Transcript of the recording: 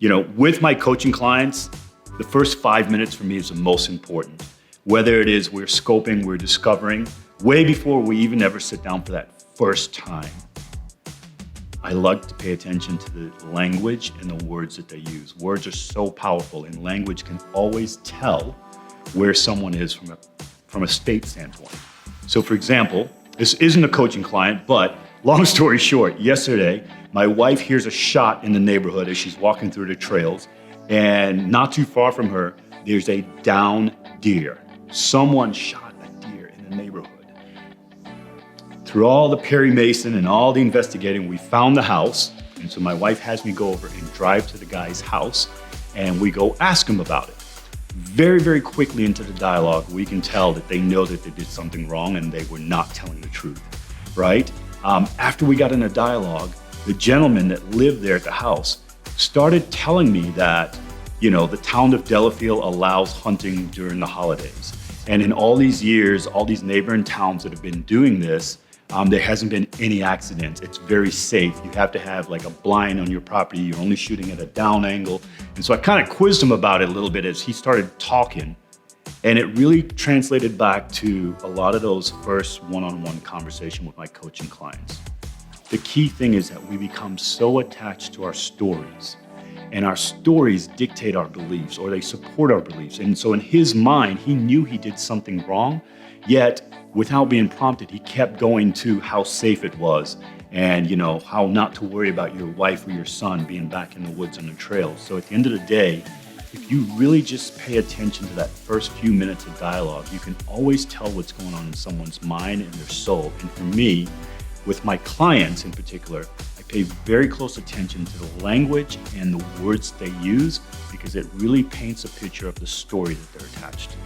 With my coaching clients, the first 5 minutes for me is the most important. Whether it is we're scoping, we're discovering, way before we even ever sit down for that first time. I like to pay attention to the language and the words that they use. Words are so powerful, and language can always tell where someone is from a state standpoint. So for example, this isn't a coaching client, but long story short, yesterday, my wife hears a shot in the neighborhood as she's walking through the trails, and not too far from her, there's a down deer. Someone shot a deer in the neighborhood. Through all the Perry Mason and all the investigating, we found the house. And so my wife has me go over and drive to the guy's house, and we go ask him about it. Very, very quickly into the dialogue, we can tell that they know that they did something wrong and they were not telling the truth, right? After we got in a dialogue, the gentleman that lived there at the house started telling me that, the town of Delafield allows hunting during the holidays. And in all these years, all these neighboring towns that have been doing this, there hasn't been any accidents. It's very safe. You have to have like a blind on your property. You're only shooting at a down angle. And so I kind of quizzed him about it a little bit as he started talking. And it really translated back to a lot of those first one-on-one conversation with my coaching clients. The key thing is that we become so attached to our stories, and our stories dictate our beliefs, or they support our beliefs. And so in his mind, he knew he did something wrong, yet without being prompted, he kept going to how safe it was and how not to worry about your wife or your son being back in the woods on the trail. So at the end of the day, if you really just pay attention to that first few minutes of dialogue, you can always tell what's going on in someone's mind and their soul. And for me, with my clients in particular, I pay very close attention to the language and the words they use, because it really paints a picture of the story that they're attached to.